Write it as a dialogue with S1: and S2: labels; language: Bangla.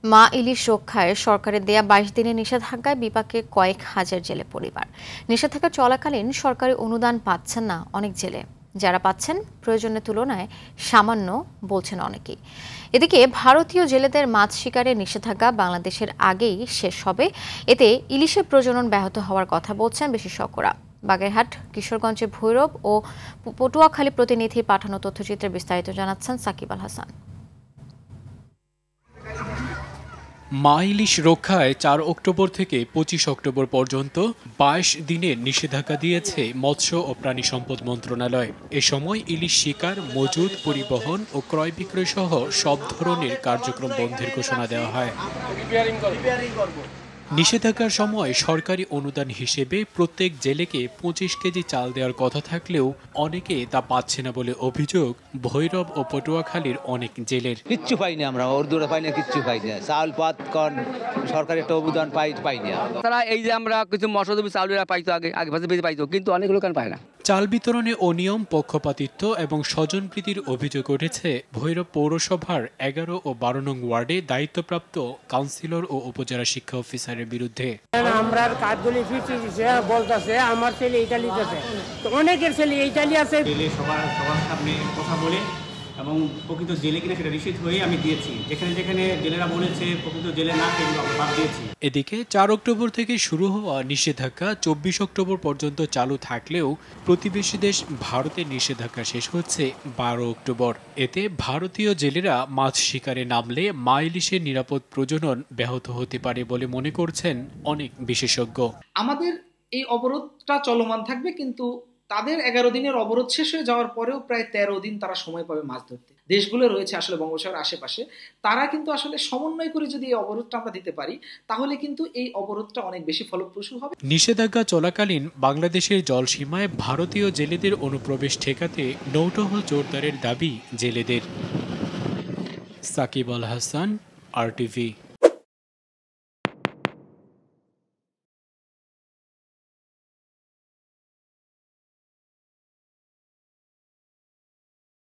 S1: মা ইলিশ রক্ষায় সরকারের দেয়া ২২ দিনের নিষেধাজ্ঞায় বিপাকে কয়েক হাজার জেলে পরিবার। নিষেধাজ্ঞা চলাকালীন সরকারি অনুদান পাচ্ছেন না অনেক জেলে, যারা পাচ্ছেন প্রয়োজনের তুলনায় সামান্য বলছেন অনেকেই। এদিকে ভারতীয় জেলেদের মাছ শিকারের নিষেধাজ্ঞা বাংলাদেশের আগেই শেষ হবে, এতে ইলিশের প্রজনন ব্যাহত হওয়ার কথা বলছেন বিশেষজ্ঞরা। বাগেরহাট, কিশোরগঞ্জে ভৈরব ও পটুয়াখালী প্রতিনিধির পাঠানো তথ্যচিত্রে বিস্তারিত জানাচ্ছেন সাকিব আল হাসান।
S2: মা ইলিশ রক্ষায় ৪ অক্টোবর থেকে ২৫ অক্টোবর পর্যন্ত ২২ দিনের নিষেধাজ্ঞা দিয়েছে মৎস্য ও প্রাণী সম্পদ মন্ত্রণালয়। এ সময় ইলিশ শিকার, মজুত, পরিবহন ও ক্রয় বিক্রয় সহ সব ধরনের কার্যক্রম বন্ধের ঘোষণা দেওয়া হয়। নিষেধাজ্ঞার সময় সরকারি অনুদান হিসেবে প্রত্যেক জেলেকে ২৫ কেজি চাল দেওয়ার কথা থাকলেও অনেকে তা পাচ্ছে না বলে অভিযোগ ভৈরব ও পটুয়াখালীর অনেক জেলের।
S3: কিচ্ছু পাইনি আমরা, ওর পাই না, কিচ্ছু পাই না। চাল পাত কন সরকারি একটা অনুদান পাই না।
S4: তারা এই যে আমরা কিছু মশলা চাউলেরা পাইতো, আগে বেশি পাইতো, কিন্তু অনেক লোক পায় না।
S2: চাল বিতরণে অনিয়ম, পক্ষপাতিত্ব এবং স্বজনপ্রীতির অভিযোগ উঠেছে ভৈরব পৌরসভার ১১ ও ১২ নং ওয়ার্ডে দায়িত্বপ্রাপ্ত কাউন্সিলর ও উপজেলা শিক্ষা অফিসারের বিরুদ্ধে।
S5: আমরা কার্ডগুলি ফিরছি বলতেছে আমার ছেলে ইটালিতে, তো অনেকের ছেলে ইটালি আছে।
S6: সবার সামনে কথা বলে এবং প্রকৃত জেলে কিনা সেটা নিশ্চিত হয়ে আমি দিয়েছি। যেখানে যেখানে জেলেরা বলেছে প্রকৃত জেলে না, সেগুলো আমরা বাদ দিয়েছি।
S2: এদিকে ৪ অক্টোবর থেকে শুরু হওয়া নিষেধাজ্ঞা ২৪ অক্টোবর পর্যন্ত চালু থাকলেও প্রতিবেশী দেশ ভারতের নিষেধাজ্ঞা শেষ হচ্ছে ১২ অক্টোবর। এতে ভারতীয় জেলেরা মাছ শিকারে নামলে মা ইলিশের নিরাপদ প্রজনন ব্যাহত হতে পারে বলে মনে করছেন অনেক বিশেষজ্ঞ।
S7: আমাদের এই অবরোধটা চলমান থাকবে, কিন্তু তাদের ১১ দিনের অবরোধ শেষ হয়ে যাওয়ার পরেও প্রায় ১৩ দিন তারা সময় পাবে মাছ ধরতে। দেশগুলো রয়েছে আসলে বঙ্গোপসাগরের আশেপাশে, তারা কিন্তু আসলে সমন্বয় করে যদি এই অবরোধটা আমরা দিতে পারি, তাহলে কিন্তু এই অবরোধটা অনেক বেশি ফলপ্রসূ হবে।
S2: নিষেধাজ্ঞা চলাকালীন বাংলাদেশের জলসীমায় ভারতীয় জেলেদের অনুপ্রবেশ ঠেকাতে নৌটহল জোরদারের দাবি জেলেদের। সাকিব আল হাসান, RTV।